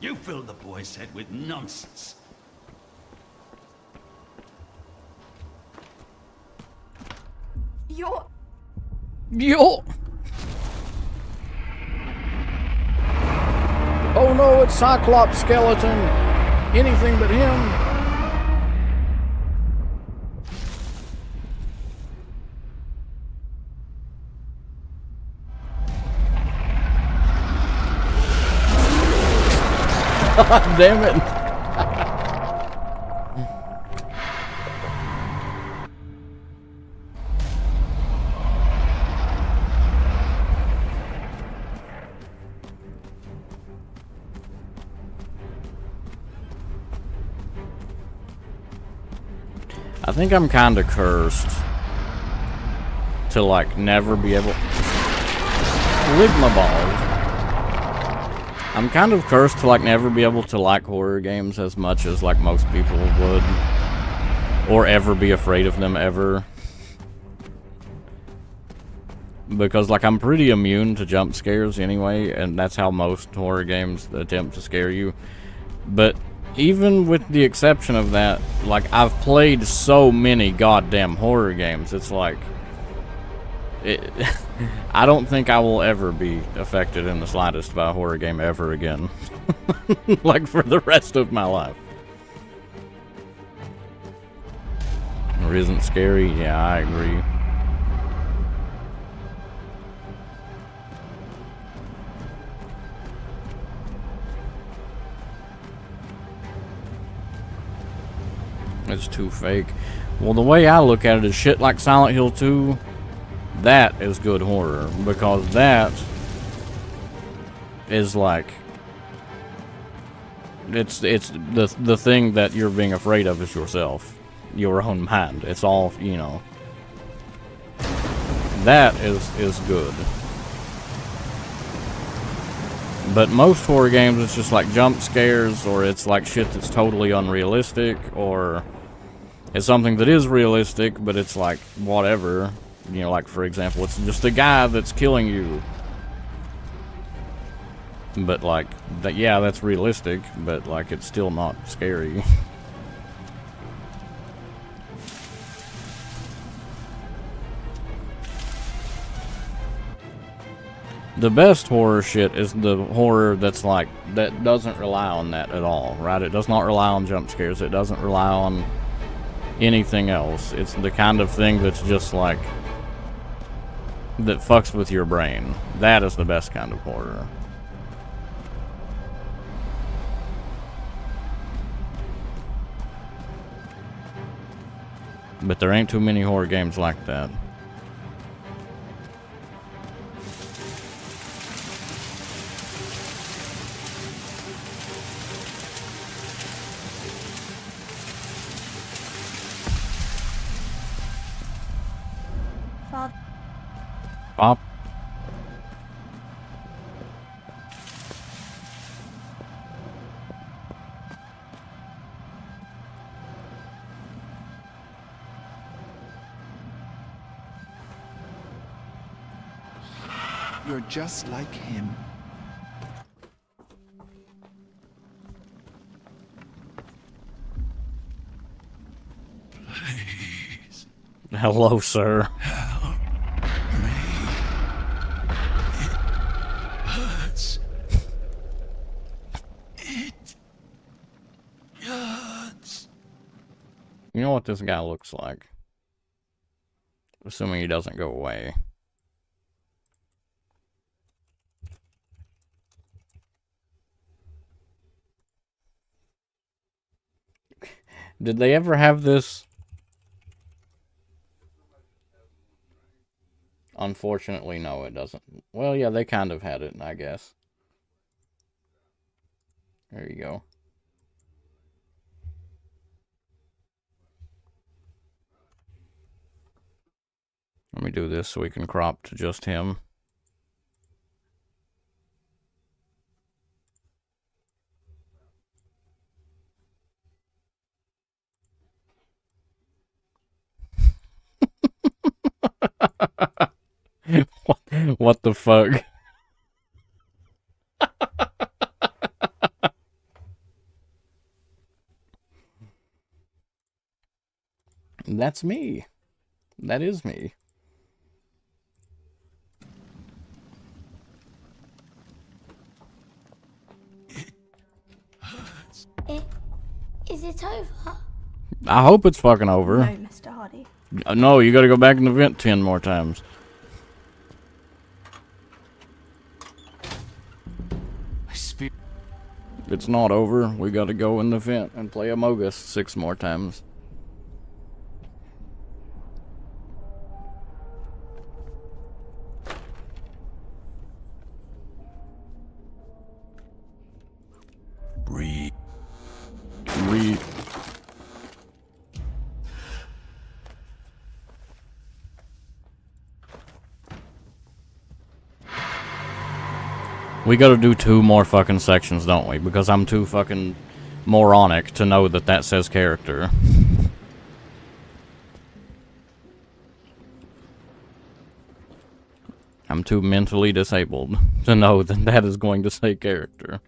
You filled the boy's head with nonsense. You're... Oh no, it's Cyclops Skeleton. Anything but him. God damn it. I think I'm kind of cursed to, like, never be able... Lick my balls. I'm kind of cursed to, like, never be able to like horror games as much as, like, most people would. Or ever be afraid of them, ever. Because, like, I'm pretty immune to jump scares anyway, and that's how most horror games attempt to scare you. But even with the exception of that, like, I've played so many goddamn horror games, it's like... I don't think I will ever be affected in the slightest by a horror game ever again. Like, for the rest of my life. Or isn't scary? Yeah, I agree. It's too fake. Well, the way I look at it is shit like Silent Hill 2... That is good horror, because that is like it's the thing that you're being afraid of is yourself, your own mind. It's all, you know. That is good. But most horror games, it's just like jump scares, or it's like shit that's totally unrealistic, or it's something that is realistic, but it's like whatever. You know, like, for example, it's just a guy that's killing you. But, like, that, yeah, that's realistic, but, like, it's still not scary. The best horror shit is the horror that's, like, that doesn't rely on that at all, right? It does not rely on jump scares. It doesn't rely on anything else. It's the kind of thing that's just, like... that fucks with your brain. That is the best kind of horror. But there ain't too many horror games like that. Pop. You're just like him. Please. Hello, sir. Help me. It hurts. It hurts. You know what this guy looks like? Assuming he doesn't go away. Did they ever have this? Unfortunately, no, it doesn't. Well, yeah, they kind of had it, I guess. There you go. Let me do this so we can crop to just him. What the fuck? That's me. That is me. Is it over? I hope it's fucking over. No, Mr. Hardy. No, you gotta go back in the vent 10 more times. It's not over. We gotta go in the vent and play Among Us 6 more times. Breathe. We gotta do 2 more fucking sections, don't we? Because I'm too fucking moronic to know that that says character. I'm too mentally disabled to know that that is going to say character.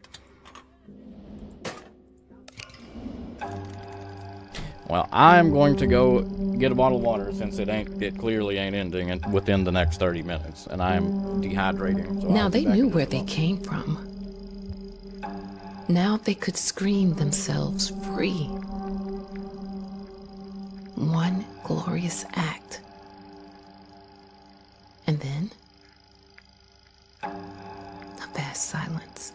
Well, I'm going to go get a bottle of water since it clearly ain't ending within the next 30 minutes, and I'm dehydrating. So Now they knew where they came from. Now they could scream themselves free. One glorious act. And then, a vast silence.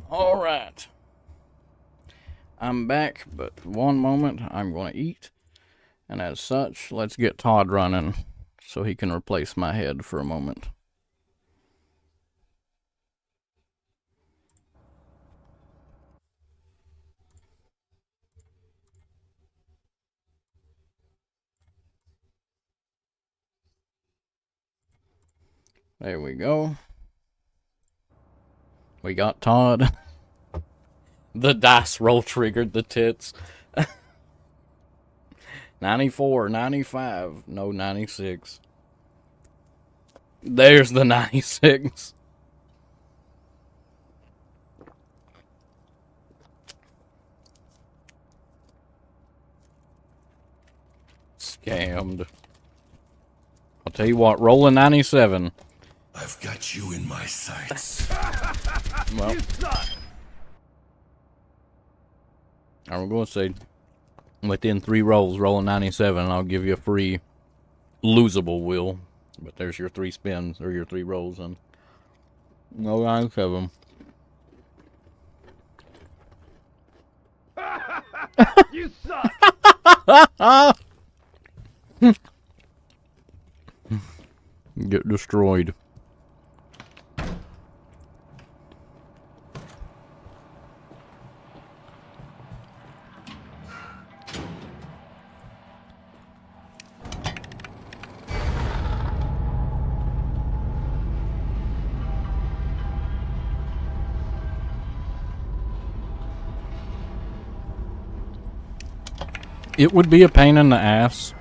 Alright. I'm back, but one moment, I'm going to eat. And as such, let's get Todd running so he can replace my head for a moment. There we go. We got Todd. The dice roll triggered the tits. 94, 95, no 96. There's the 96. Scammed. I'll tell you what, roll a 97. I've got you in my sights. Well, I'm going to say Within 3 rolls, roll a 97, and I'll give you a free losable wheel. But there's your 3 spins, or your 3 rolls, and no 97. You suck! Get destroyed. It would be a pain in the ass,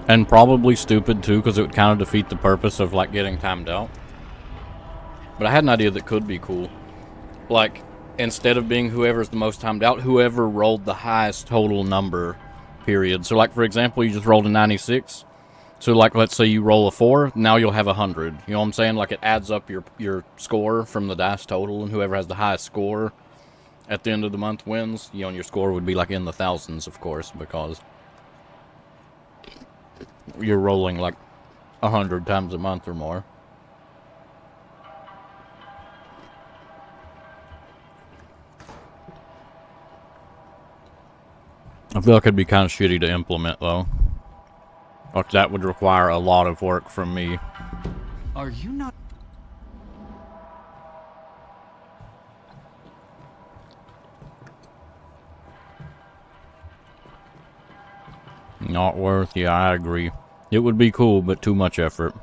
and probably stupid too, because it would kind of defeat the purpose of like getting timed out. But I had an idea that could be cool. Like, instead of being whoever's the most timed out, whoever rolled the highest total number, period. So like, for example, you just rolled a 96. So like, let's say you roll a 4, now you'll have 100. You know what I'm saying? Like, it adds up your score from the dice total, and whoever has the highest score at the end of the month wins. You know, and your score would be like in the thousands, of course, because you're rolling like 100 times a month or more. I feel like it'd be kind of shitty to implement, though. Like, that would require a lot of work from me. Are you not? Not worth, yeah, I agree. It would be cool, but too much effort.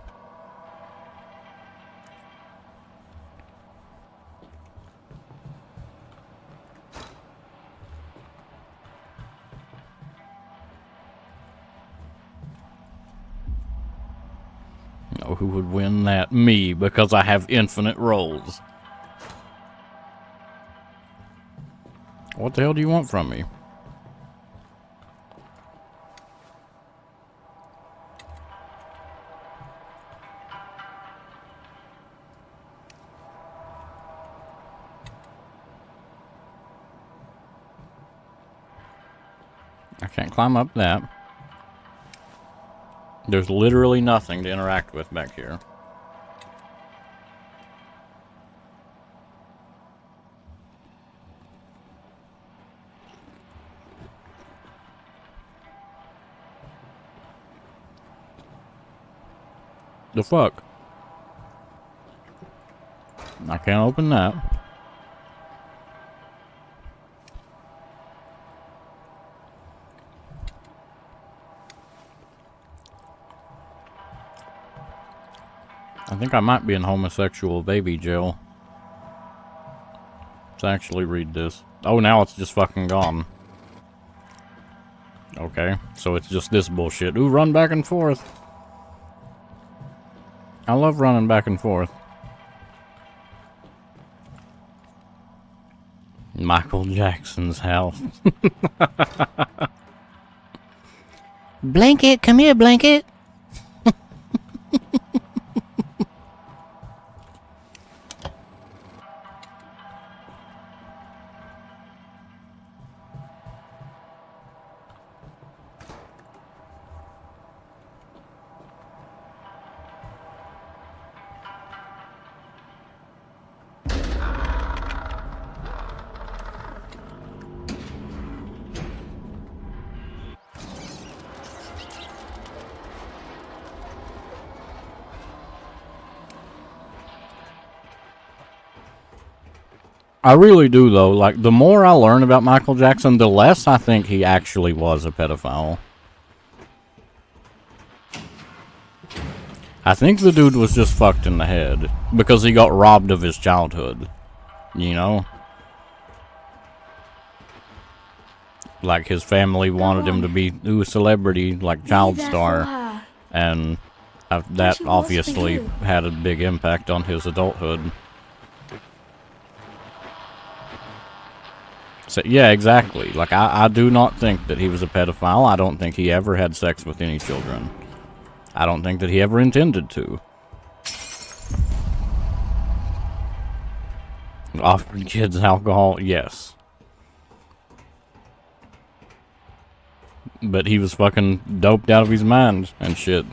Oh, who would win that? Me, because I have infinite rolls. What the hell do you want from me? I can't climb up that. There's literally nothing to interact with back here. The fuck? I can't open that. I think I might be in homosexual baby jail. Let's actually read this. Oh, now it's just fucking gone. Okay, so it's just this bullshit. Ooh, run back and forth. I love running back and forth. Michael Jackson's house. Blanket, come here, Blanket. I really do, though. Like, the more I learn about Michael Jackson, the less I think he actually was a pedophile. I think the dude was just fucked in the head because he got robbed of his childhood. You know? Like, his family wanted him to be a celebrity, like child star. And that obviously had a big impact on his adulthood. So, yeah, exactly. Like, I do not think that he was a pedophile. I don't think he ever had sex with any children. I don't think that he ever intended to. Offering kids alcohol, yes. but he was fucking doped out of his mind and shit.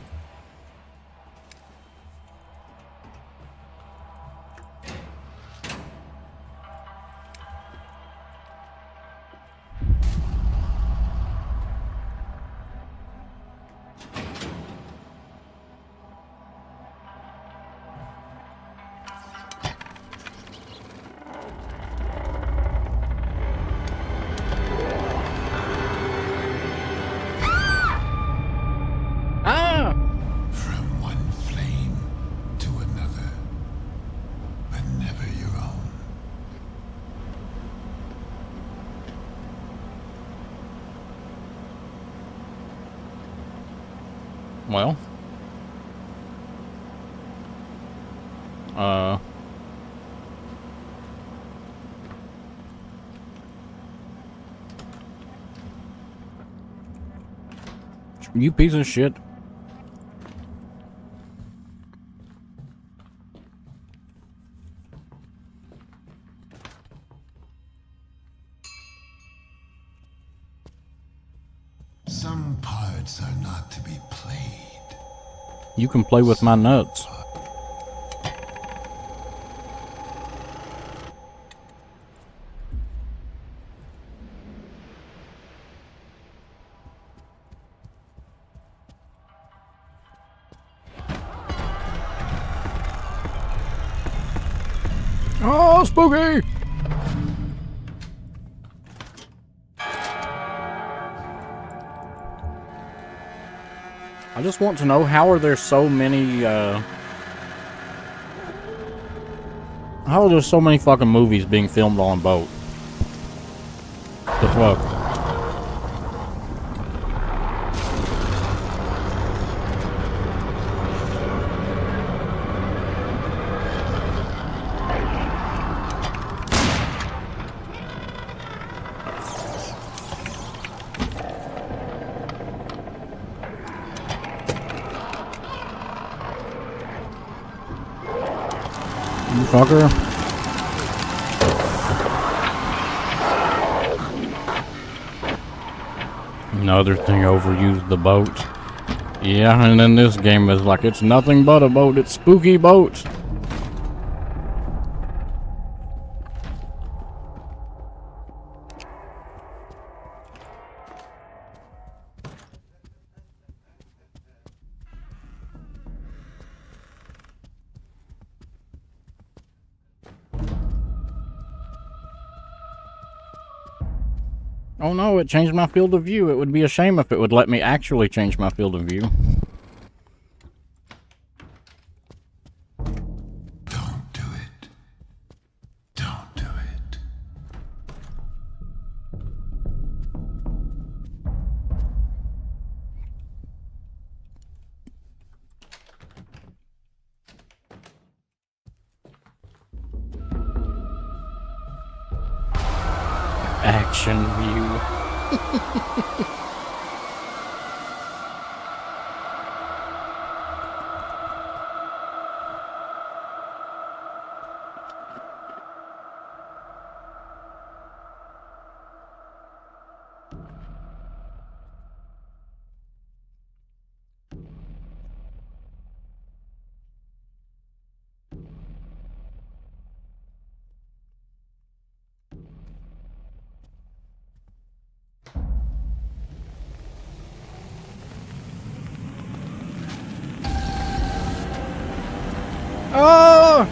From one flame to another, but never your own. Well. You piece of shit. Some parts are not to be played. You can play with my nuts. Oh, spooky! I just want to know, how are there so many, how are there so many fucking movies being filmed on a boat? The fuck? You fucker. Another thing overused the boat. Yeah, and then this game is like, it's nothing but a boat, it's spooky boat. Oh no, it changed my field of view. It would be a shame if it would let me actually change my field of view. Don't do it. Don't do it. Action view. Oh!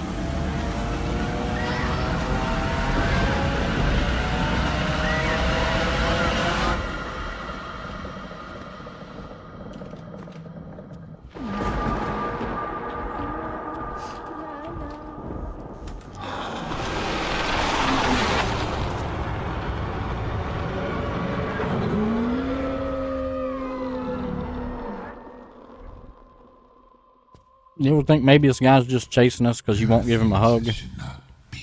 You ever think maybe this guy's just chasing us because you won't give him a hug? Should not be,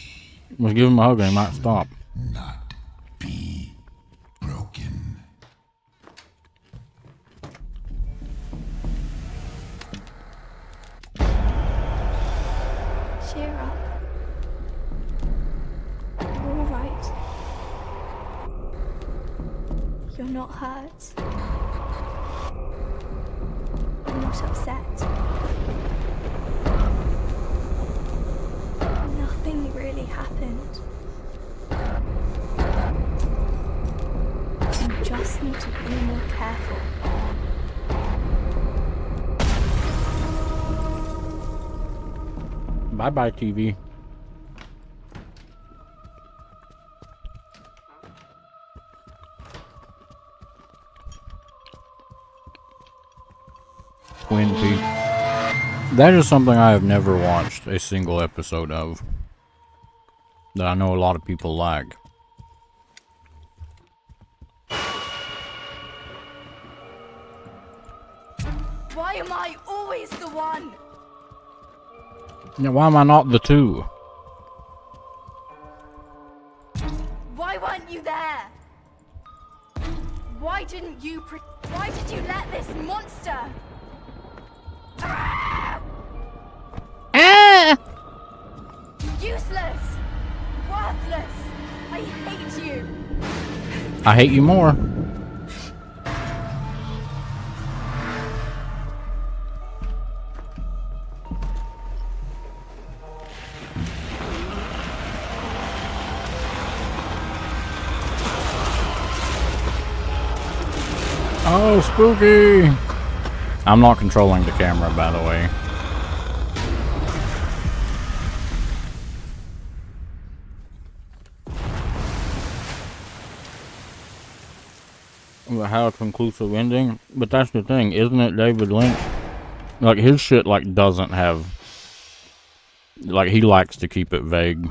We'll give him a hug and he might stop. not be broken. Cheer up. You're all right. You're not hurt. not upset. Nothing really happened. You just need to be more careful. Bye-bye, TV. Twin Peaks. That is something I have never watched a single episode of. That I know a lot of people like. Why am I always the one? Now, why am I not the two? Why weren't you there? Why didn't you why did you let this monster? Ah! Useless! Worthless! I hate you! I hate you more. Oh, spooky! I'm not controlling the camera, by the way. How a conclusive ending? But that's the thing, isn't it, David Lynch? Like, his shit, like, doesn't have... Like, he likes to keep it vague.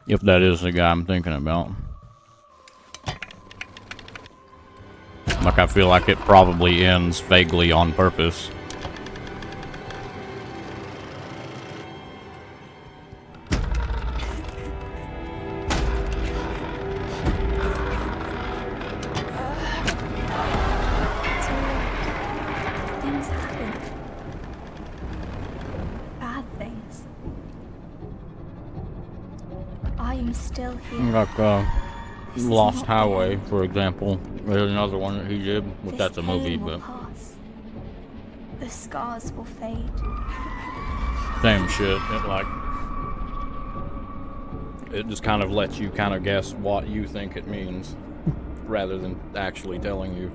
If that is the guy I'm thinking about. Like, I feel like it probably ends vaguely on purpose. Things happen. Bad things. I am still here. Like, Lost Highway, for example. There's another one that he did, but that's a movie, but... Pass. The scars will fade. Same shit. It, like... It just kind of lets you kind of guess what you think it means, rather than actually telling you.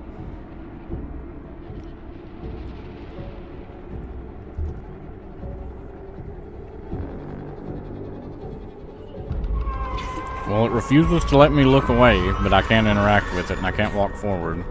Well, it refuses to let me look away, but I can't interact with it, and I can't walk forward.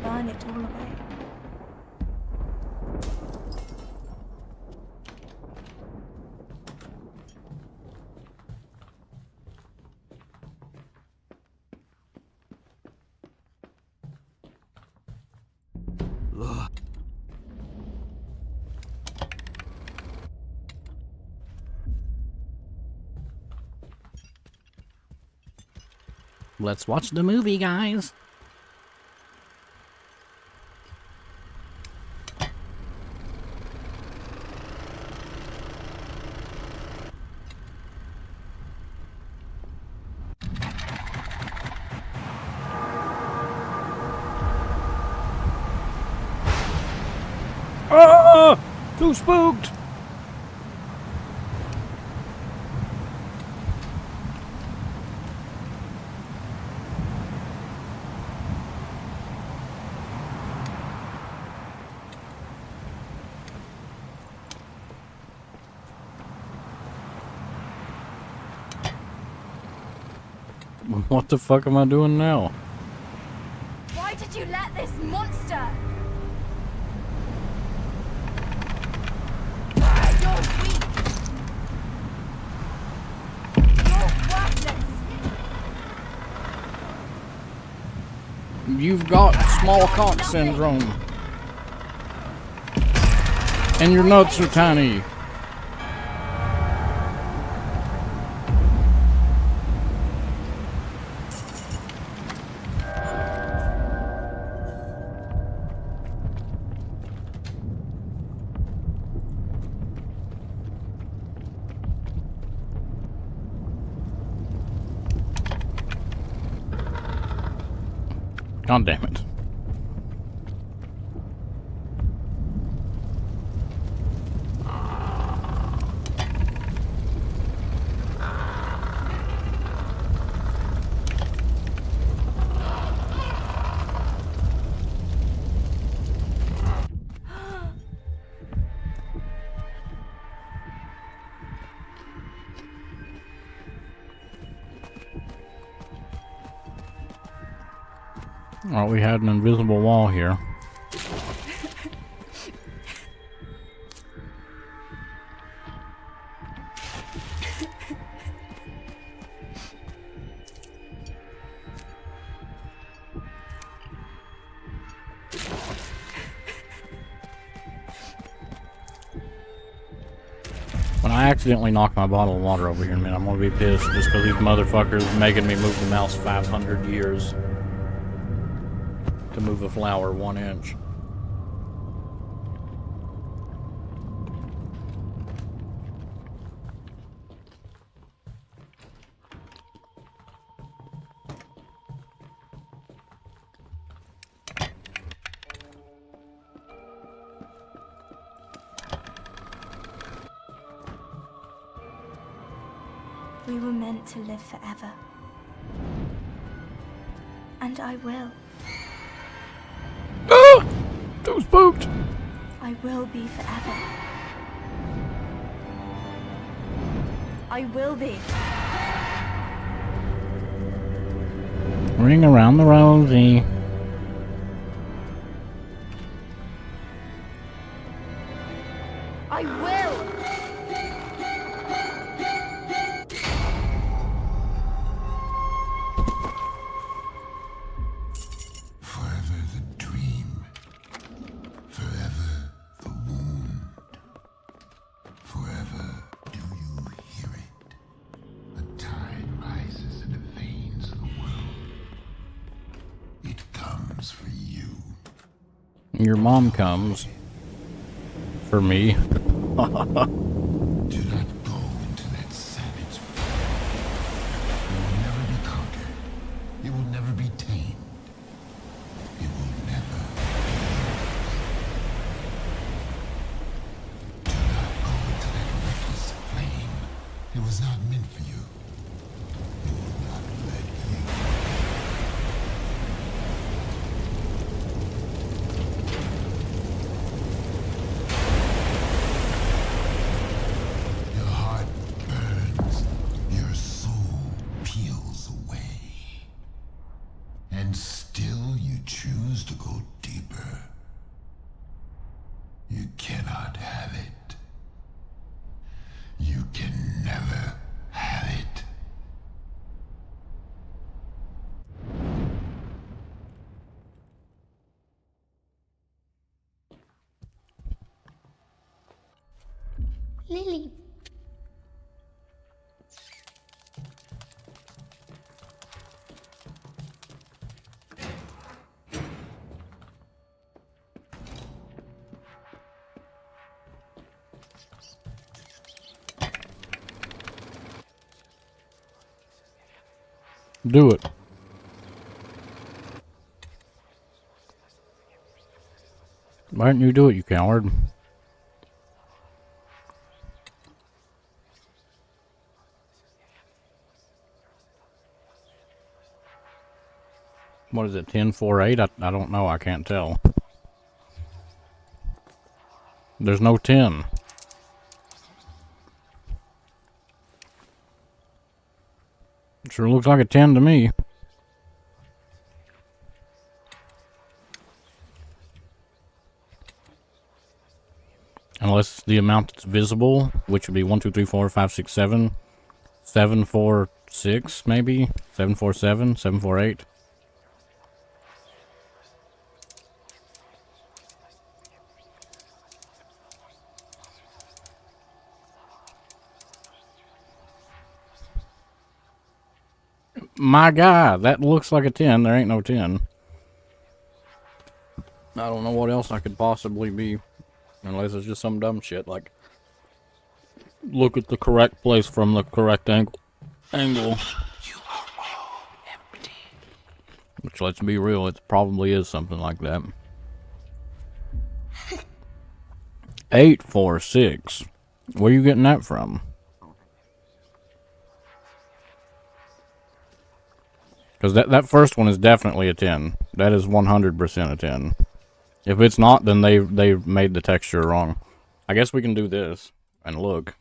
Burn it all away. Let's watch the movie, guys. Ah! Too spooked! What the fuck am I doing now? Why did you let this monster? You're weak. You've got small cock syndrome. And your nuts are tiny. God damn it. Well, we had an invisible wall here. When I accidentally knock my bottle of water over here in a minute, I'm gonna be pissed just because these motherfuckers making me move the mouse 500 years to move a flower 1 inch. We were meant to live forever. And I will. Ah! Too spooked! I will be forever. I will be. Ring around the rosy. I will. Forever the dream. Forever the wound. Forever do you hear it? A tide rises in the veins of the world. It comes for you. Your mom comes. For me. Do not go into that savage fight. You will never be conquered. You will never be tamed. It will never be yours. Do not go into that reckless flame. It was not meant for you. It will not let you. Your heart burns, your soul peels away. And still you choose to go deeper. You cannot have it. You can never have it. Lily. Do it. Why didn't you do it, you coward? What is it, 10-4-8? I don't know, I can't tell. There's no 10. Sure looks like a 10 to me. Unless the amount that's visible, which would be 1, 2, 3, 4, 5, 6, 7. 7, 4, 6, maybe? 7, 4, 7, 7, 4, 8. My guy, that looks like a 10. There ain't no 10. I don't know what else I could possibly be. Unless it's just some dumb shit like look at the correct place from the correct angle. You are all empty. Which, let's be real, it probably is something like that. 846. Where are you getting that from? Because that first one is definitely a 10. That is 100% a 10. If it's not, then they made the texture wrong. I guess we can do this and look.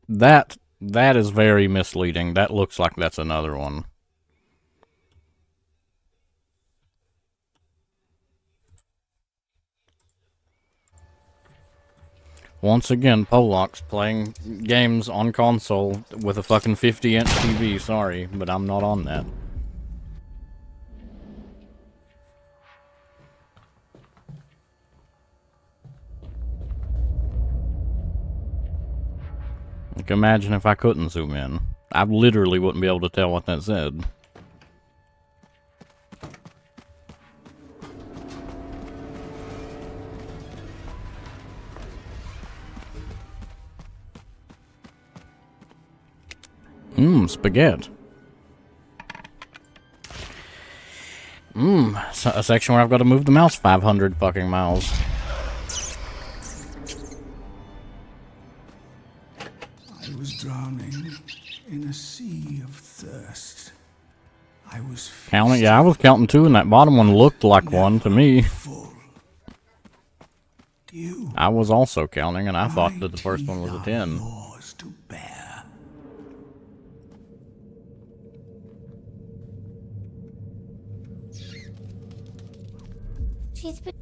That is very misleading. That looks like that's another one. Once again, Pollock's playing games on console with a fucking 50-inch TV. Sorry, but I'm not on that. Like, imagine if I couldn't zoom in. I literally wouldn't be able to tell what that said. Spaghetti. A section where I've got to move the mouse 500 fucking miles. I was drowning in a sea of thirst. I was Counting? Yeah, I was counting too, and that bottom one looked like one to me. full. You, I was also counting, and I thought that the first one was a 10. yours to bear. She's been.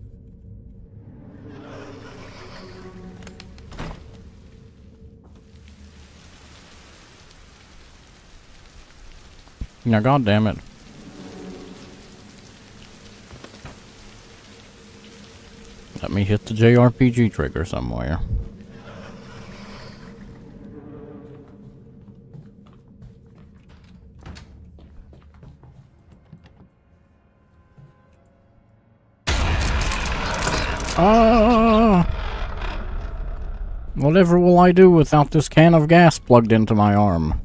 Now, God damn it. Let me hit the JRPG trigger somewhere. Whatever will I do without this can of gas plugged into my arm?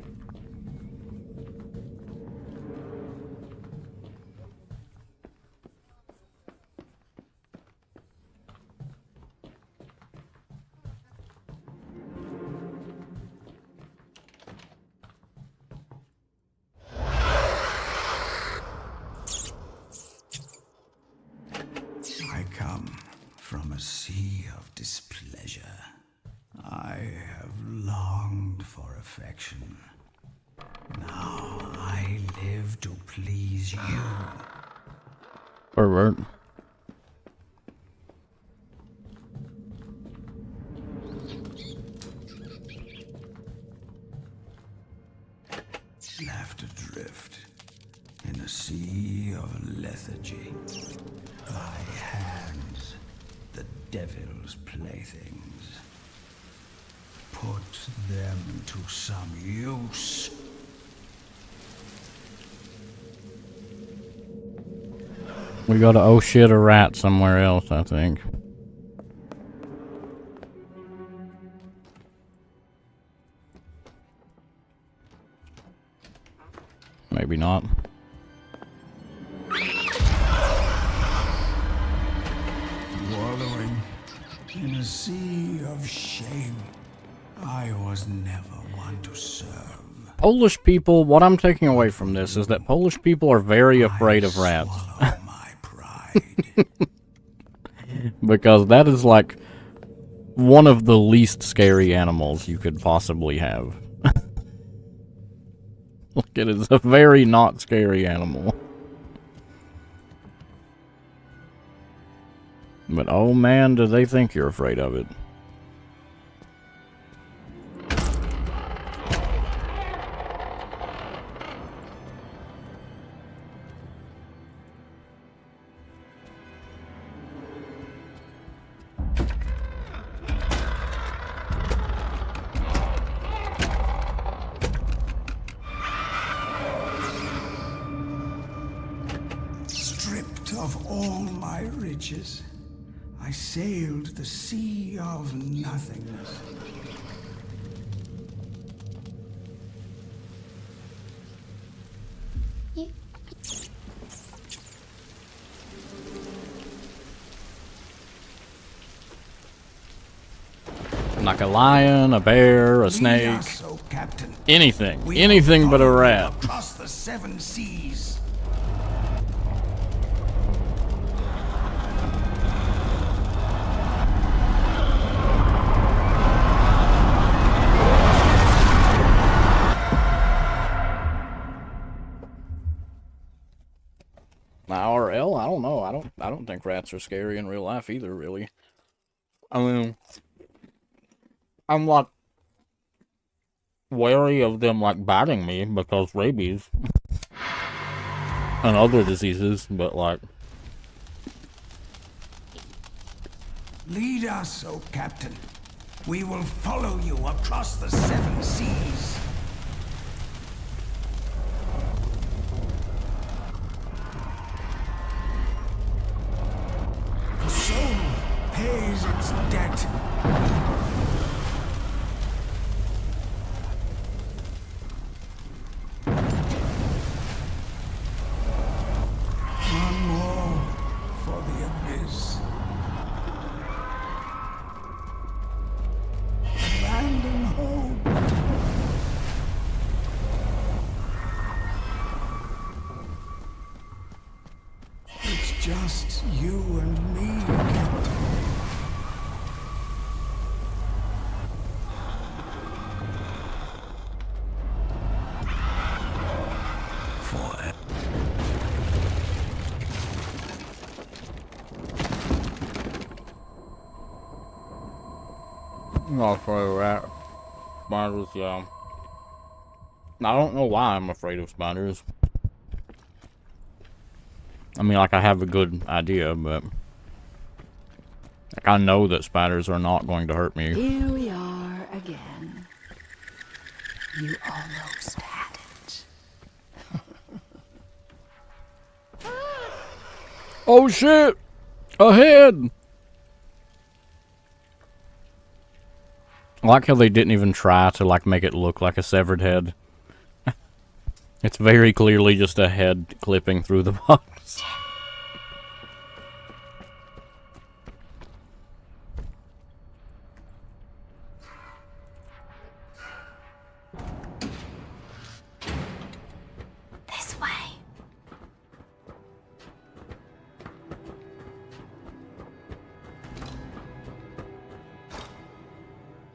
I come from a sea of displeasure. I have longed for affection. Now I live to please you. Pervert. Left adrift in a sea of lethargy. My hands, the devil's playthings. Put them to some use. We got to oh shit a rat somewhere else, I think. Maybe not. Wallowing in a sea of shame. I was never one to serve. Polish people, what I'm taking away from this is that Polish people are very afraid of rats. Swallow my pride. Because that is like one of the least scary animals you could possibly have. Look, it is a very not scary animal. But oh man, do they think you're afraid of it. creatures. I sailed the sea of nothingness. You, Like a lion, a bear, a Lead snake, us, O Captain. anything. We Anything will but a follow you rat. across the 7 seas. IRL? I don't know. I don't think rats are scary in real life either, really. I mean, I'm like wary of them like biting me because rabies and other diseases, but like Lead us, O Captain. We will follow you across the 7 seas. The soul pays its debt. One more for the abyss. Abandon hope. It's just you and me, Captain. Forever. not afraid of rat spiders. Yeah, I don't know why I'm afraid of spiders. I mean, like I have a good idea, but like I know that spiders are not going to hurt me. Here we are again. You almost had it. Oh shit! Ahead! I like how they didn't even try to like make it look like a severed head. It's very clearly just a head clipping through the box. this way.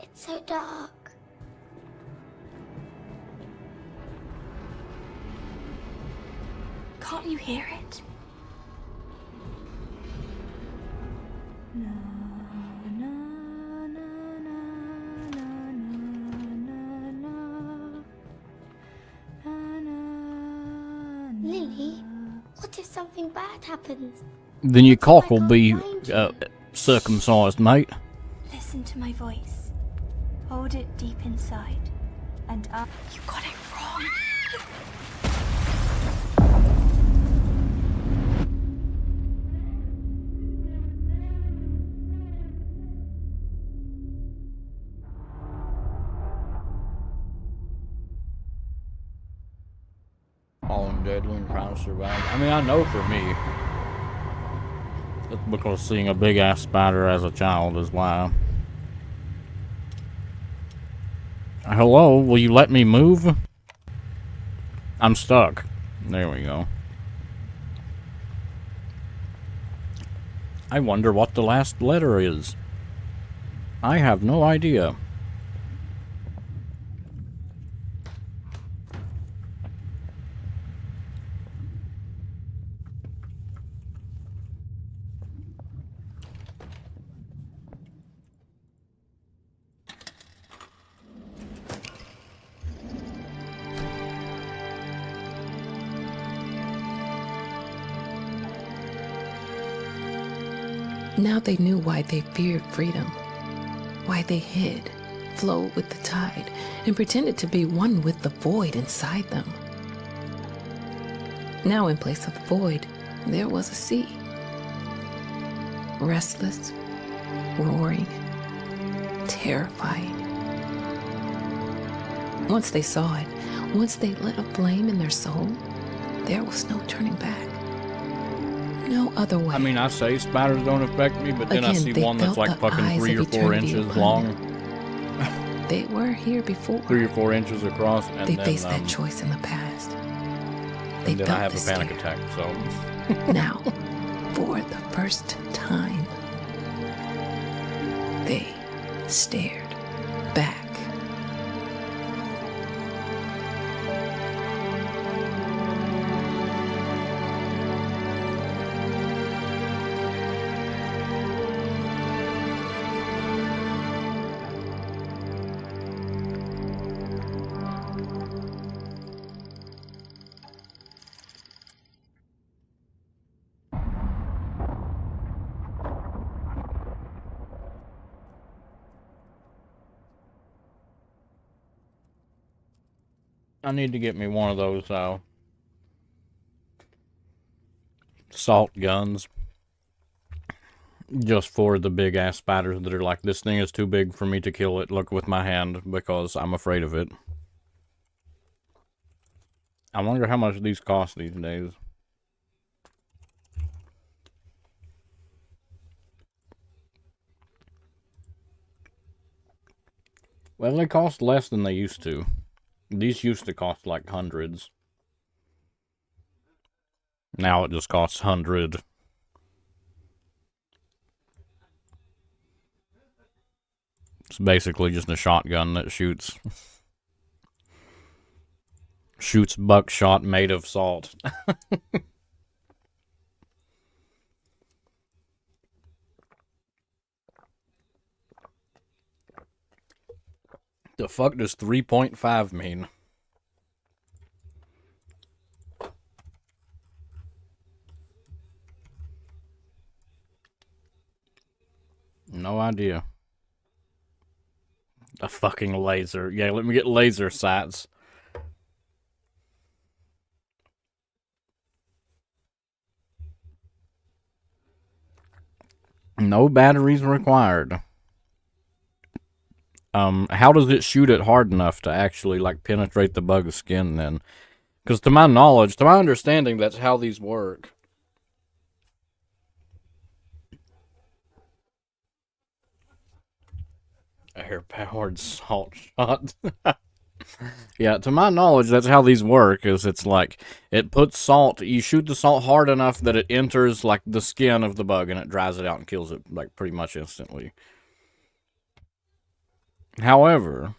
It's so dark. Can't you hear it? Lily, what if something bad happens? Then your cock will be circumcised, mate. Listen to my voice. Hold it deep inside. And up. You got it wrong. All in deadly and trying to survive. I mean, I know for me, it's because seeing a big ass spider as a child is why. Hello, will you let me move? I'm stuck. There we go. I wonder what the last letter is. I have no idea. Now they knew why they feared freedom, why they hid, flowed with the tide, and pretended to be one with the void inside them. Now in place of the void, there was a sea. restless, roaring, terrifying. Once they saw it, once they lit a flame in their soul, there was no turning back. No other way. I mean, I say spiders don't affect me, but then I Again, see they one that's felt like the fucking eyes 3 or of 4 eternity inches upon long. them. They were here before. 3 or 4 inches across, and They then, faced that choice in the past. They and then felt I have the a panic stare. attack, so... Now, for the first time, they stared back. I need to get me one of those, salt guns. Just for the big-ass spiders that are like, this thing is too big for me to kill it, look, with my hand, because I'm afraid of it. I wonder how much these cost these days. Well, they cost less than they used to. These used to cost like hundreds. Now it just costs 100. It's basically just a shotgun that shoots buckshot made of salt. The fuck does 3.5 mean? No idea. A fucking laser. Yeah, let me get laser sights. No batteries required. How does it shoot it hard enough to actually, like, penetrate the bug's skin then? Because to my knowledge, to my understanding, that's how these work. Air-powered salt shot. Yeah, to my knowledge, that's how these work, is it's like, it puts salt, you shoot the salt hard enough that it enters, like, the skin of the bug, and it dries it out and kills it, like, pretty much instantly. However,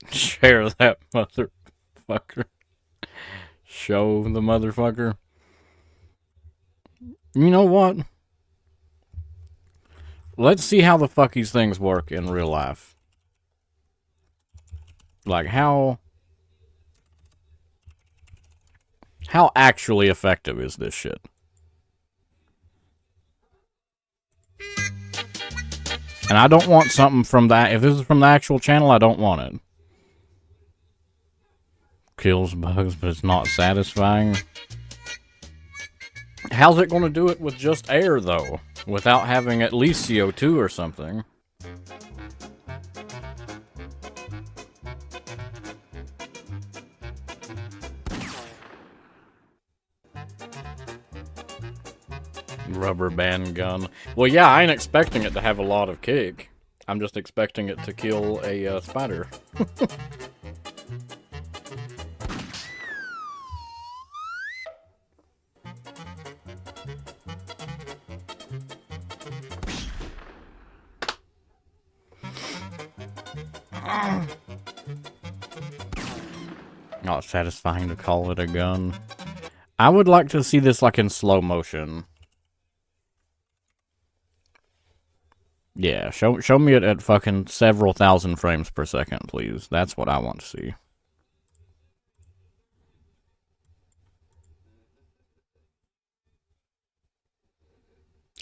share that motherfucker. Show the motherfucker. You know what? Let's see how the fuck these things work in real life. Like, how actually effective is this shit? And I don't want something from that. If this is from the actual channel, I don't want it. Kills bugs, but it's not satisfying. How's it going to do it with just air, though? Without having at least CO2 or something? Rubber band gun. Well, yeah, I ain't expecting it to have a lot of kick. I'm just expecting it to kill a spider. Not satisfying to call it a gun. I would like to see this like in slow motion. Yeah, show me it at fucking several thousand frames per second, please. That's what I want to see.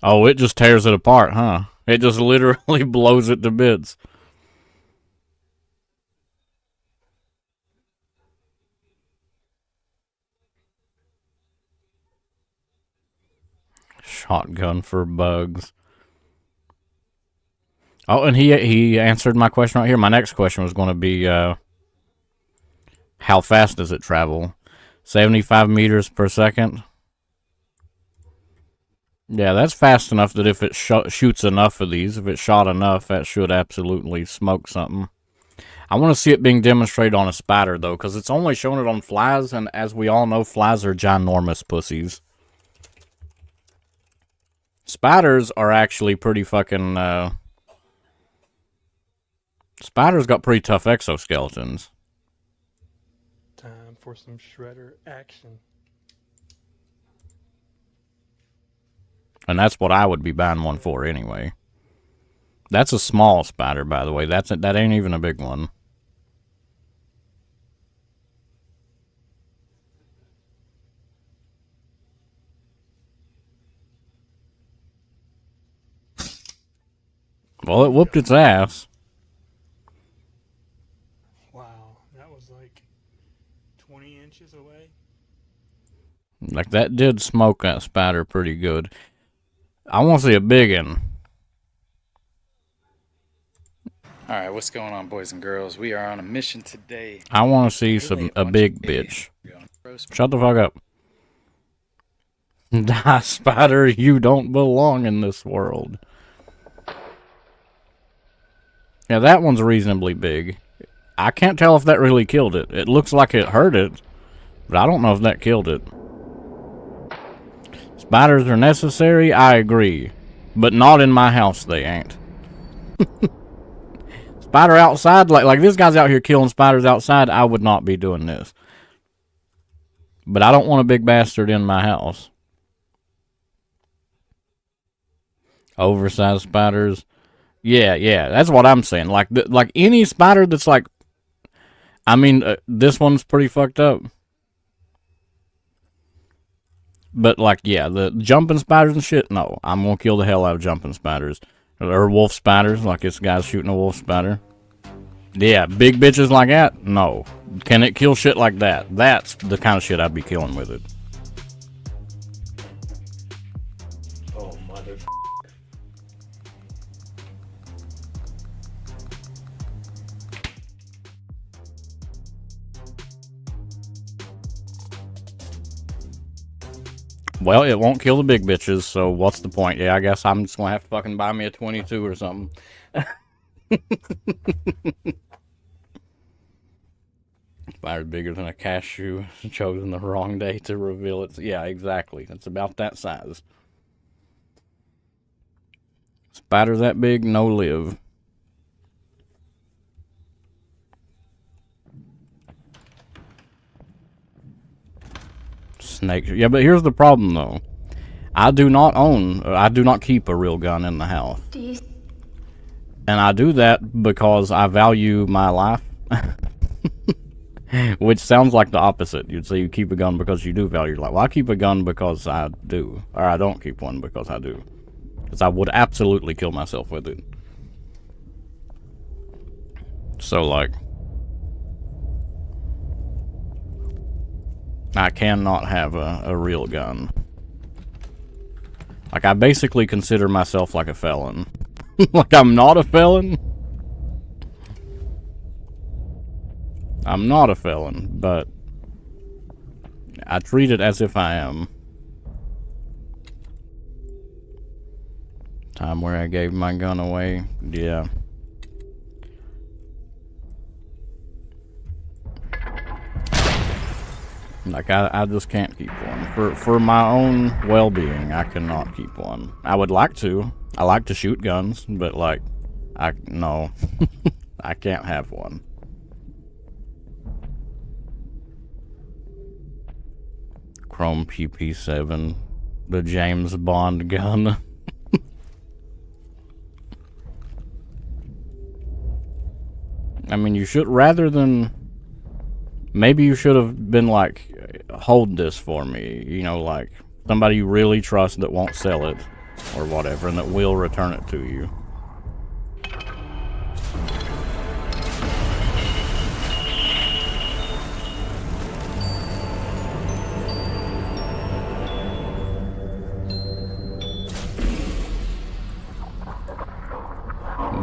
Oh, it just tears it apart, huh? It just literally blows it to bits. Shotgun for bugs. Oh, and he answered my question right here. My next question was going to be, how fast does it travel? 75 meters per second? Yeah, that's fast enough that if it shoots enough of these, if it shot enough, that should absolutely smoke something. I want to see it being demonstrated on a spider, though, because it's only showing it on flies, and as we all know, flies are ginormous pussies. Spiders are actually pretty fucking, spiders got pretty tough exoskeletons. Time for some shredder action. And that's what I would be buying one for anyway. That's a small spider, by the way. That ain't even a big one. Well, it whooped its ass. Wow, that was like 20 inches away. Like, that did smoke that spider pretty good. I want to see a big one. Alright, what's going on, boys and girls? We are on a mission today. I want to see a big bitch. Shut the fuck up. Die, spider, you don't belong in this world. Yeah, that one's reasonably big. I can't tell if that really killed it. It looks like it hurt it, but I don't know if that killed it. Spiders are necessary, I agree. But not in my house, they ain't. Spider outside, like this guy's out here killing spiders outside, I would not be doing this. But I don't want a big bastard in my house. Oversized spiders. Yeah, that's what I'm saying. Like any spider that's like... I mean, this one's pretty fucked up. But, like, yeah, the jumping spiders and shit, no. I'm gonna kill the hell out of jumping spiders. Or wolf spiders, like this guy's shooting a wolf spider. Yeah, big bitches like that? No. Can it kill shit like that? That's the kind of shit I'd be killing with it. Oh, mother. Well, it won't kill the big bitches, so what's the point? Yeah, I guess I'm just gonna have to fucking buy me a 22 or something. Spider's bigger than a cashew. Chosen the wrong day to reveal it. Yeah, exactly. It's about that size. Spider that big, no live. Snake. Yeah, but here's the problem, though. I do not keep a real gun in the house. And I do that because I value my life. Which sounds like the opposite. You'd say you keep a gun because you do value your life. Well, I keep a gun because I do. Or I don't keep one because I do. Because I would absolutely kill myself with it. So, like... I cannot have a real gun. Like, I basically consider myself like a felon. Like, I'm not a felon. I'm not a felon, but I treat it as if I am. Time where I gave my gun away. Yeah. Like, I just can't keep one. For my own well-being, I cannot keep one. I would like to. I like to shoot guns, but, like, no. I can't have one. Chrome PP7. The James Bond gun. I mean, you should, rather than... Maybe you should have been like, hold this for me, you know, like somebody you really trust that won't sell it or whatever and that will return it to you.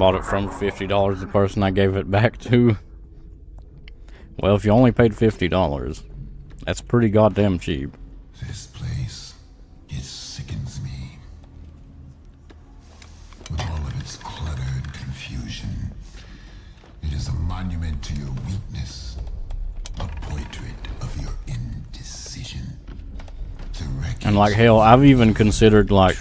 bought it from $50, the person I gave it back to. Well, if you only paid $50, that's pretty goddamn cheap. This place, it sickens me. With all of its clutter and confusion, it is a monument to your weakness, a portrait of your indecision. And like hell, I've even considered like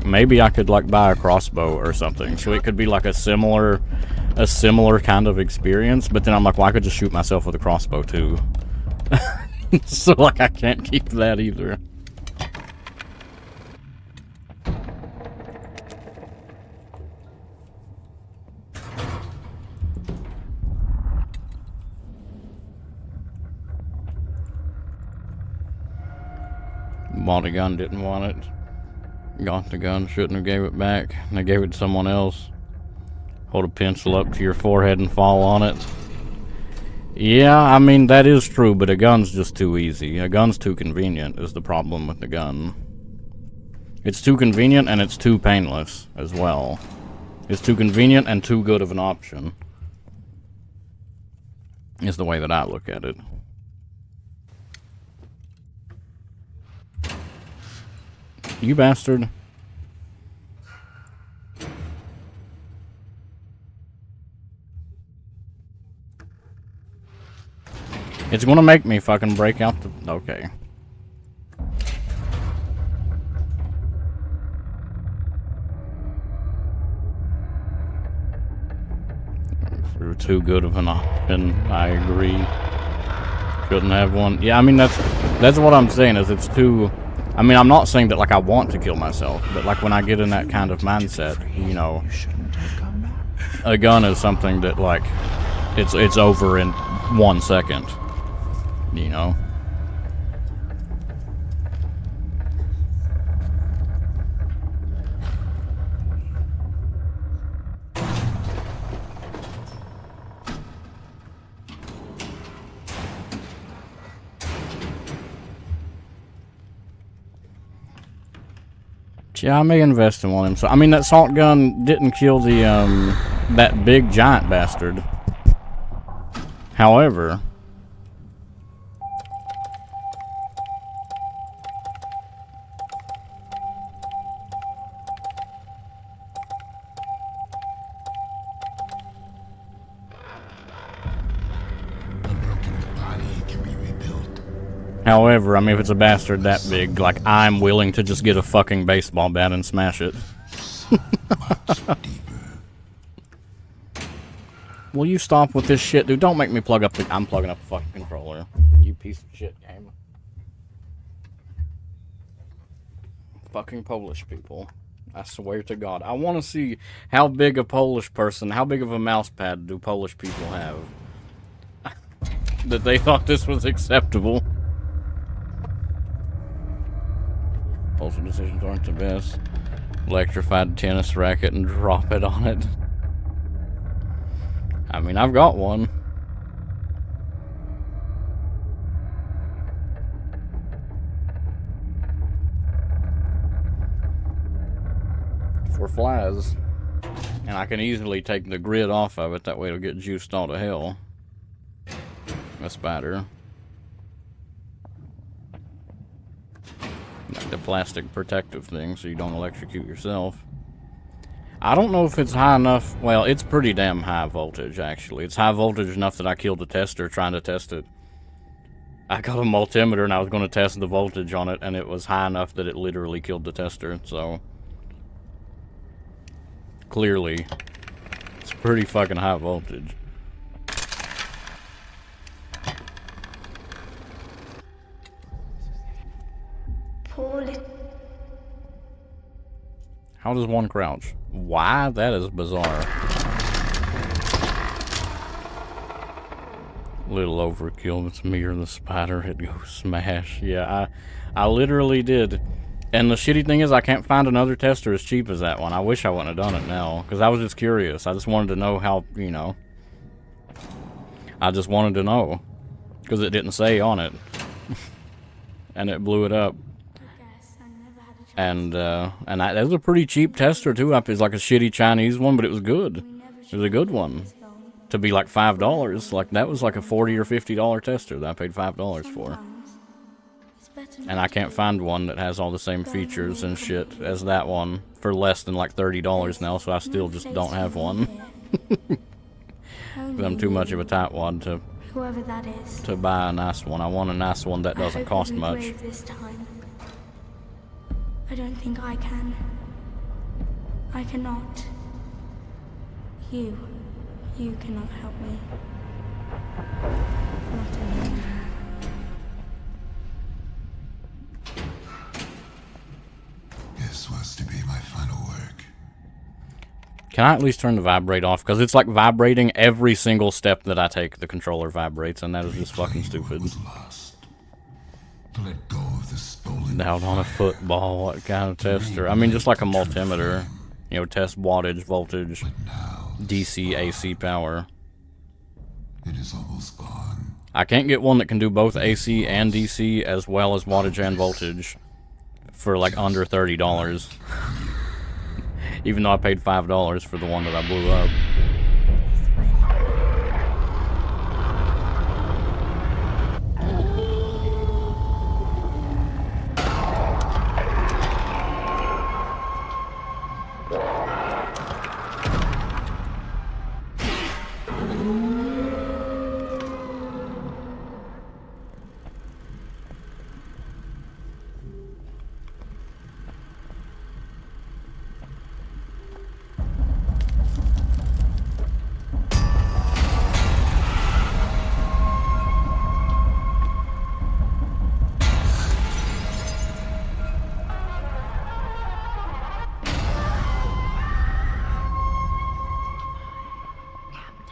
maybe I could like buy a crossbow or something, so it could be like a similar kind of experience. But then I'm like, well, I could just shoot myself with a crossbow too. So like I can't keep that either. Bought a gun, didn't want it. Got the gun, shouldn't have gave it back. And I gave it to someone else. Hold a pencil up to your forehead and fall on it. Yeah, I mean, that is true, but a gun's just too easy. A gun's too convenient is the problem with the gun. It's too convenient and it's too painless as well. It's too convenient and too good of an option. Is the way that I look at it. You bastard. It's gonna make me fucking break out the... Okay. You're too good of an option. I agree. Couldn't have one. Yeah, I mean, that's what I'm saying, is it's too... I mean, I'm not saying that, like, I want to kill myself, but, like, when I get in that kind of mindset, you know, a gun is something that, like, it's over in 1 second, you know? Yeah, I may invest in one of them. So, I mean, that salt gun didn't kill the, that big giant bastard. However... However, I mean, if it's a bastard that big, like, I'm willing to just get a fucking baseball bat and smash it. Will you stop with this shit, dude? Don't make me plug up the... I'm plugging up the fucking controller. You piece of shit game. Fucking Polish people. I swear to God. I want to see how big a Polish person, how big of a mouse pad do Polish people have? That they thought this was acceptable. Postal decisions aren't the best. Electrified tennis racket and drop it on it. I mean, I've got one. For flies. And I can easily take the grid off of it, that way it'll get juiced all to hell. A spider. Like the plastic protective thing so you don't electrocute yourself. I don't know if it's high enough. Well, it's pretty damn high voltage, actually. It's high voltage enough that I killed the tester trying to test it. I got a multimeter and I was going to test the voltage on it, and it was high enough that it literally killed the tester, so... Clearly, it's pretty fucking high voltage. How does one crouch? Why? That is bizarre. Little overkill. It's me or the spider. It goes smash. Yeah, I literally did. And the shitty thing is I can't find another tester as cheap as that one. I wish I wouldn't have done it now. Because I was just curious. I just wanted to know how, you know. I just wanted to know. Because it didn't say on it. And it blew it up. I guess I never had a And that was a pretty cheap tester too. It was like a shitty Chinese one, but it was good. It was a good one. To be like $5, like that was like a $40 or $50 tester that I paid $5 for. And I can't find one that has all the same features and shit as that one for less than like $30 now, so I still just don't have one. I'm too much of a tightwad to buy a nice one. I want a nice one that doesn't cost much. I don't think I can. I cannot. You cannot help me. Not anymore. This was to be my final work. Can I at least turn the vibrate off? Because it's like vibrating every single step that I take. The controller vibrates, and that is just fucking stupid. To let go of the stolen Out on a football, what kind of tester? I mean, just like a multimeter. You know, test wattage, voltage, DC, AC power. It is almost gone. I can't get one that can do both AC and DC as well as wattage and voltage for like under $30. Even though I paid $5 for the one that I blew up.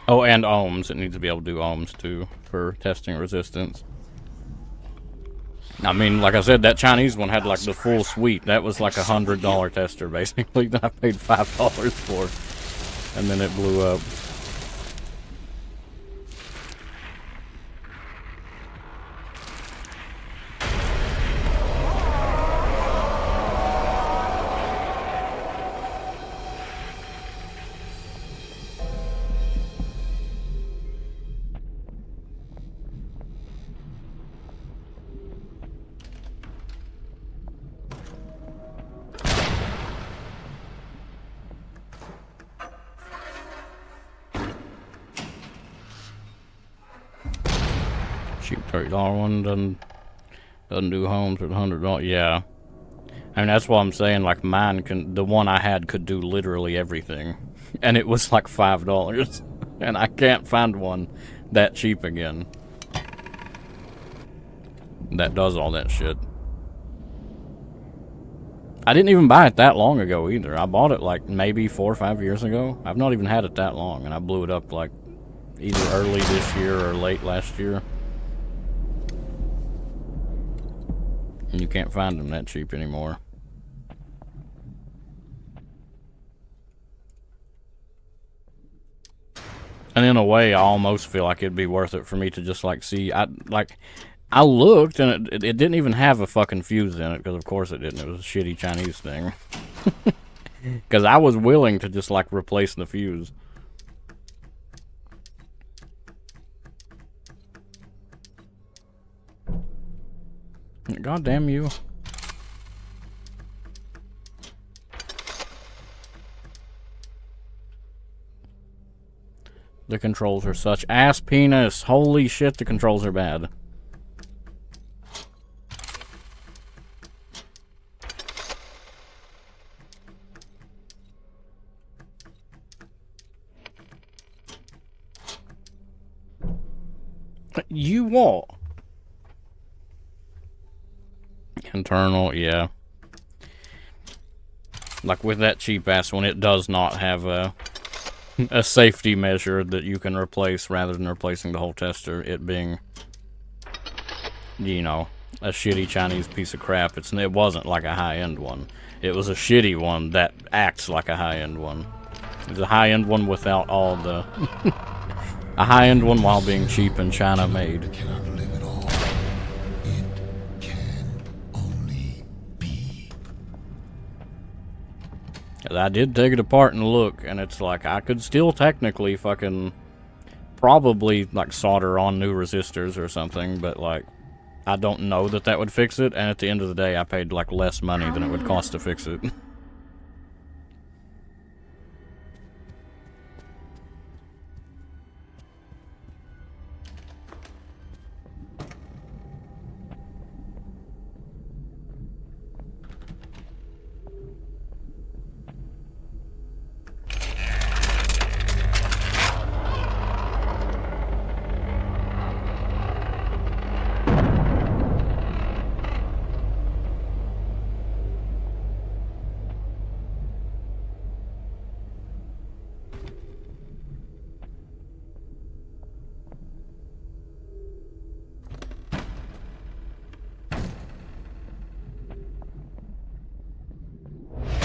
Oh, and ohms. It needs to be able to do ohms too for testing resistance. I mean, like I said, that Chinese one had like the full suite. That was like $100 tester basically that I paid $5 for, and then it blew up. Cheap $30 one doesn't do homes with $100. Yeah, I mean that's what I'm saying. Like mine can, the one I had could do literally everything, and it was like $5, and I can't find one that cheap again that does all that shit. I didn't even buy it that long ago either. I bought it like maybe 4 or 5 years ago. I've not even had it that long, and I blew it up like either early this year or late last year. And you can't find them that cheap anymore. And in a way, I almost feel like it'd be worth it for me to just like see. I looked and it didn't even have a fucking fuse in it, because of course it didn't. It was a shitty Chinese thing. Because I was willing to just like replace the fuse. God damn you. The controls are such ass penis. Holy shit, the controls are bad. You what? Internal, yeah. Like with that cheap ass one, it does not have a safety measure that you can replace rather than replacing the whole tester. It being, you know, a shitty Chinese piece of crap. It wasn't like a high-end one. It was a shitty one that acts like a high-end one. It's a high-end one without all the a high-end one while being cheap and China made. It cannot live at all. It can only be. I did take it apart and look, and it's like I could still technically fucking probably like solder on new resistors or something, but like I don't know that that would fix it, and at the end of the day I paid like less money than it would cost to fix it.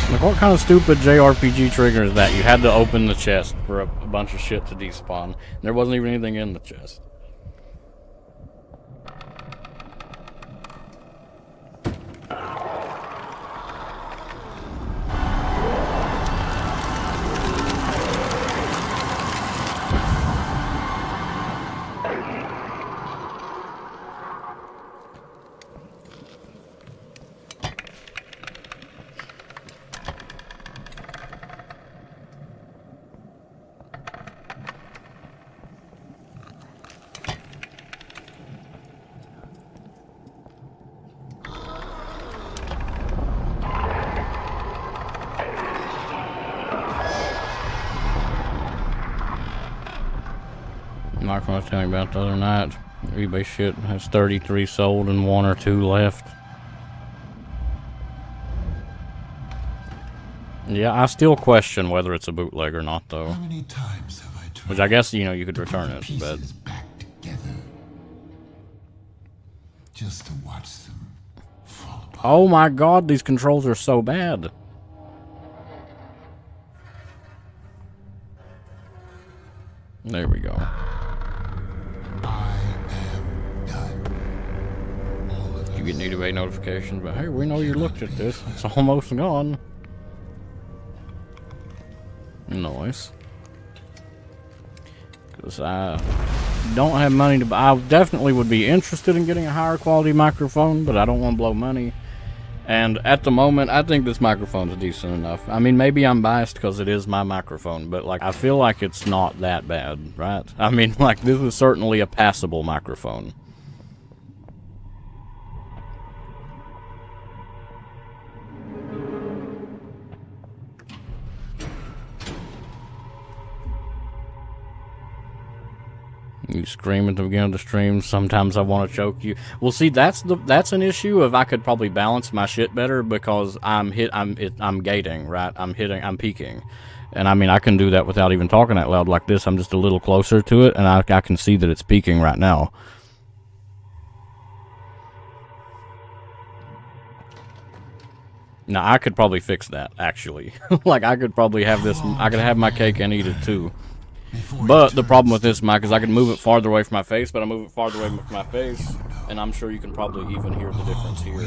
Like, what kind of stupid JRPG trigger is that? You had to open the chest for a bunch of shit to despawn. There wasn't even anything in the chest. Like I was telling you about the other night, eBay shit has 33 sold and 1 or 2 left. Yeah, I still question whether it's a bootleg or not, though. How many times have I tried? Which I guess, you know, you could return it, but... Pieces back together, just to watch them fall apart. Oh my god, these controls are so bad. There we go. You get need eBay notifications, but hey, we know you looked at this. It's almost gone. Nice. Because I don't have money to buy. I definitely would be interested in getting a higher quality microphone, but I don't want to blow money. And at the moment, I think this microphone is decent enough. I mean, maybe I'm biased because it is my microphone, but like I feel like it's not that bad, right? I mean, like this is certainly a passable microphone. You scream at the beginning of the stream. Sometimes I want to choke you. Well, see, that's an issue of I could probably balance my shit better because I'm gating, right? I'm peaking, and I mean I can do that without even talking that loud like this. I'm just a little closer to it, and I can see that it's peaking right now. Now I could probably fix that actually. Like I could probably have this. I could have my cake and eat it too. But the problem with this mic is I can move it farther away from my face, but I move it farther away from my face, and I'm sure you can probably even hear the difference here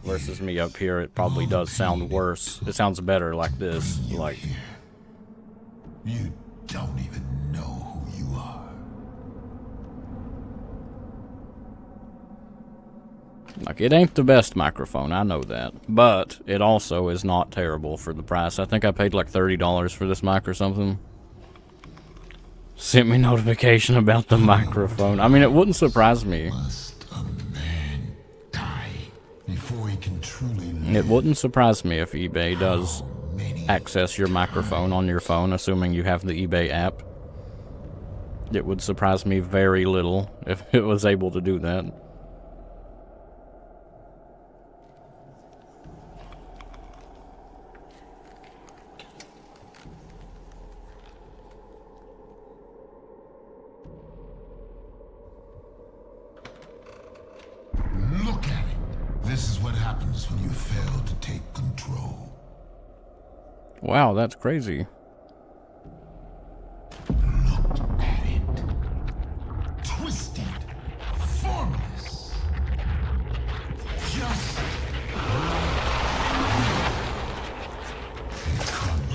versus me up here. It probably does sound worse. It sounds better like this. Like you don't even know who you are. Like it ain't the best microphone, I know that, but it also is not terrible for the price. I think I paid like $30 for this mic or something. Sent me notification about the microphone. I mean, it wouldn't surprise me. Must a man die before he can truly live? It wouldn't surprise me if eBay does access your microphone on your phone, assuming you have the eBay app. It would surprise me very little if it was able to do that. Look at it. This is what happens when you fail to take control. Wow, that's crazy. Look at it. Twisted. Formless. Just. It comes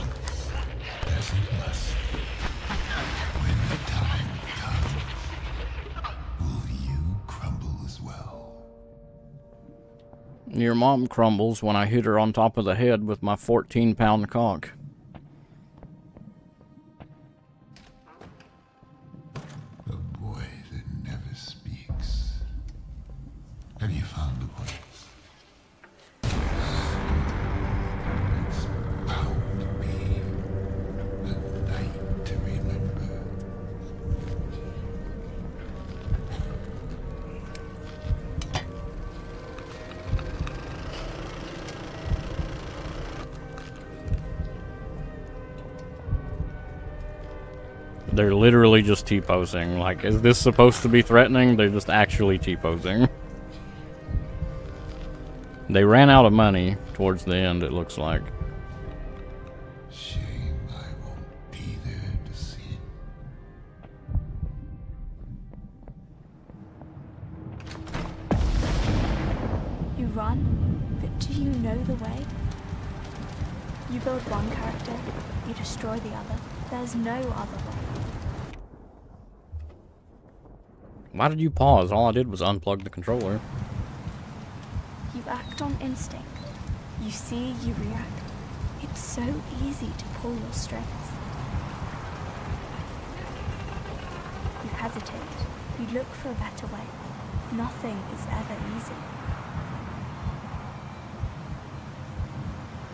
Your mom crumbles when I hit her on top of the head with my 14-pound cock. A boy that never speaks. Have you found the place? It's bound to be a night to remember. They're literally just T-posing. Like, is this supposed to be threatening? They're just actually T-posing. They ran out of money towards the end, it looks like. Shame I won't be there to see it. You run, but do you know the way? You build one character, you destroy the other. There's no other way. Why did you pause? All I did was unplug the controller. You act on instinct. You see, you react. It's so easy to pull your strings. You hesitate. You look for a better way. Nothing is ever easy.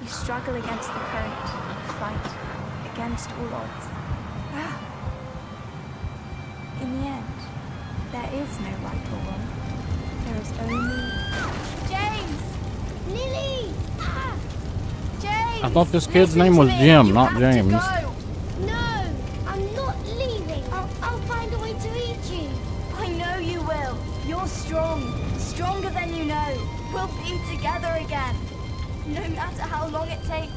You struggle against the current, fight against all odds. In the end, there is no right or wrong. There is only... James! Lily! Ah! James! I thought this kid's Listen name to was me. Jim, You not have to James. go. No! I'm not leaving. I'll find a way to reach you. I know you will. You're strong. Stronger than you know. We'll be together again. No matter how long it takes,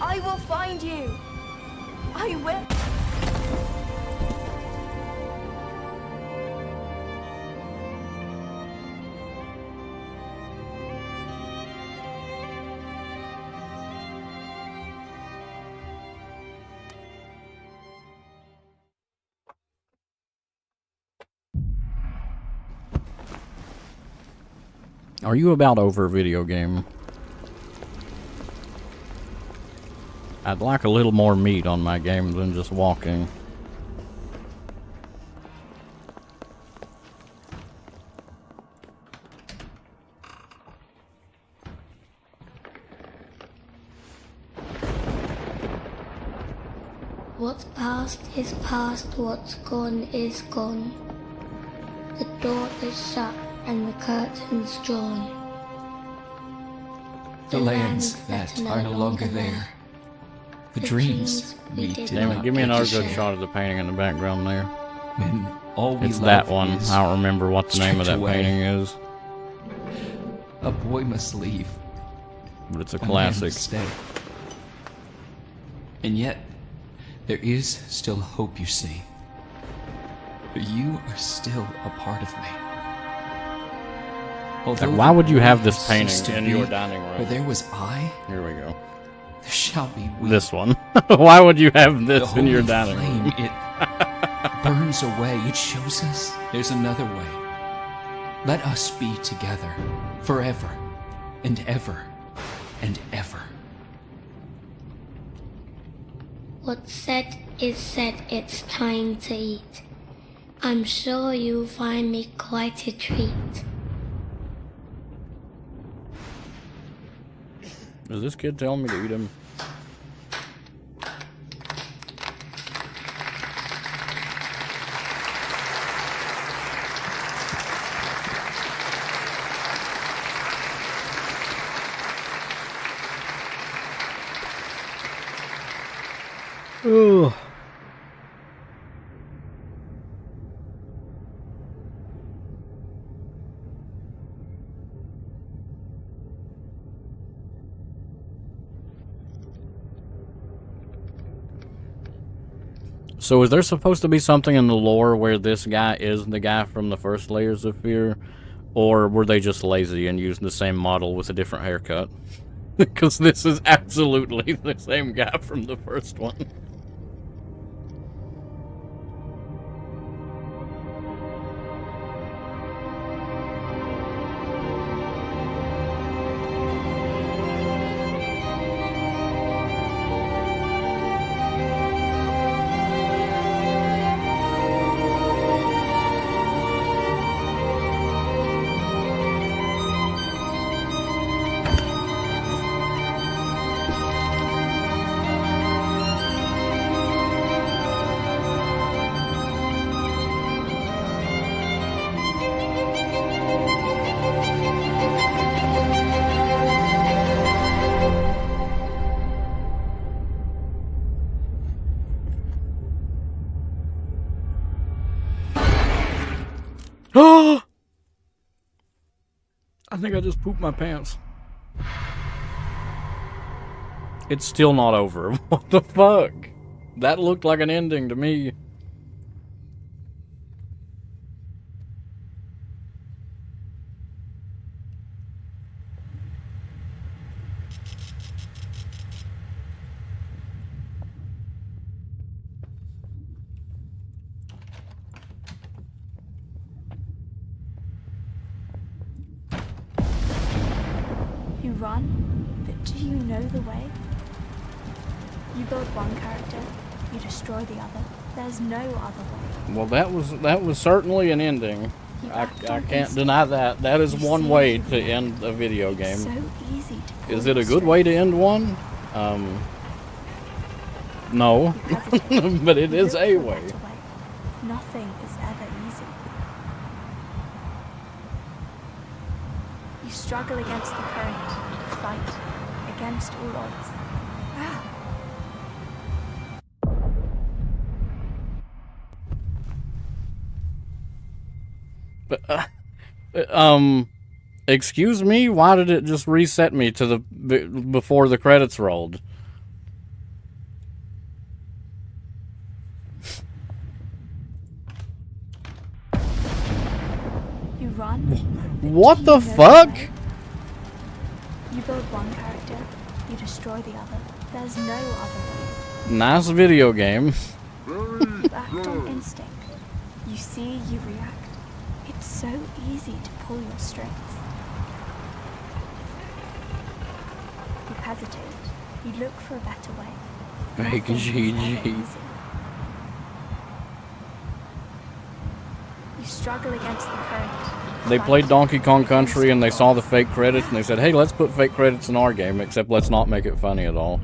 I will find you. I will. Are you about over a video game? I'd like a little more meat on my game than just walking. What's past is past, what's gone is gone. The door is shut and the curtains drawn. The lands that are no longer there. The dreams we did Damn it, not give me get to another good share. shot of the painting in the background there. When all we It's love that one. is I don't remember what the name of that stripped away. painting is, A boy must leave. but it's a A man classic. must stay. And yet, there is still hope, you see. You are still a part of me. Although Like, why would you the have world this painting ceased to in be your dining Where room? there was I, Here we go. there shall be we. This one. Why would you have The this in your holy dining flame, room? it burns away. It shows us there's another way. Let us be together forever and ever and ever. What's said is said, it's time to eat. I'm sure you'll find me quite a treat. Is this kid telling me to eat him? Ugh. So is there supposed to be something in the lore where this guy is the guy from the first Layers of Fear? Or were they just lazy and used the same model with a different haircut? Because this is absolutely the same guy from the first one. I think I just pooped my pants. It's still not over. What the fuck? That looked like an ending to me. You run, but do you know the way? You build one character, you destroy the other. There's no other way. Well, that was certainly an ending. I can't deny that. That is one way to end a video game. It's so easy to pull Is it a your good way to end one? No. But it is a way. Nothing is ever easy. You struggle against the current, fight against all odds. But, excuse me? Why did it just reset me to the before the credits rolled? You run. What the fuck? You build one character, you destroy the other. There's no other way. Nice video game. You act on instinct. You see, you react. It's so easy to pull your strings. You hesitate. You look for a better way. Make Nothing is ever GG. easy. You struggle against the current. They fight played Donkey Kong Country and they against saw the fake credits and they said, hey, let's put fake credits in our game, except let's not make it funny at all.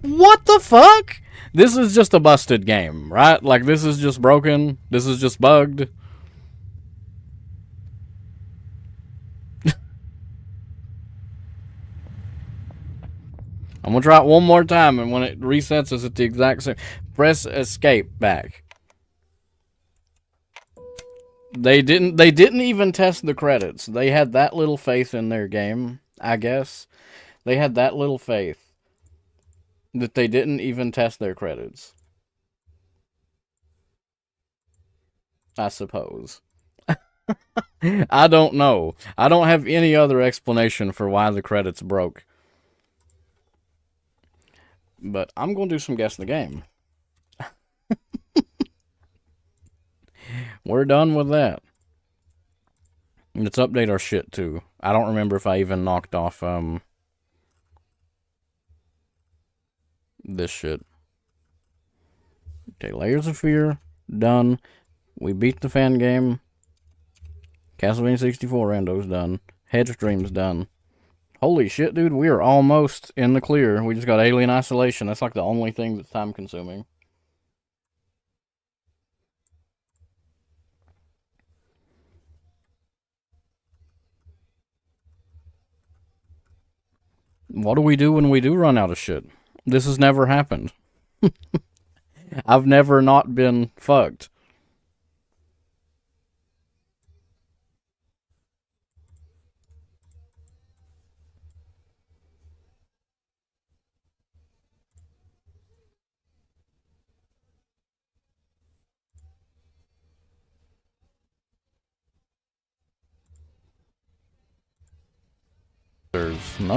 What the fuck? This is just a busted game, right? Like, this is just broken. This is just bugged. I'm gonna try it one more time, and when it resets, it's at the exact same. Press escape back. They didn't even test the credits. They had that little faith in their game, I guess. They had that little faith that they didn't even test their credits. I suppose. I don't know. I don't have any other explanation for why the credits broke. But I'm going to do some guess the game. We're done with that. Let's update our shit too. I don't remember if I even knocked off this shit. Okay, Layers of Fear, done. We beat the fan game. Castlevania 64 rando's done. Hedge Dream's done. Holy shit, dude, we are almost in the clear. We just got Alien Isolation. That's like the only thing that's time consuming. What do we do when we do run out of shit? This has never happened. I've never not been fucked. There's no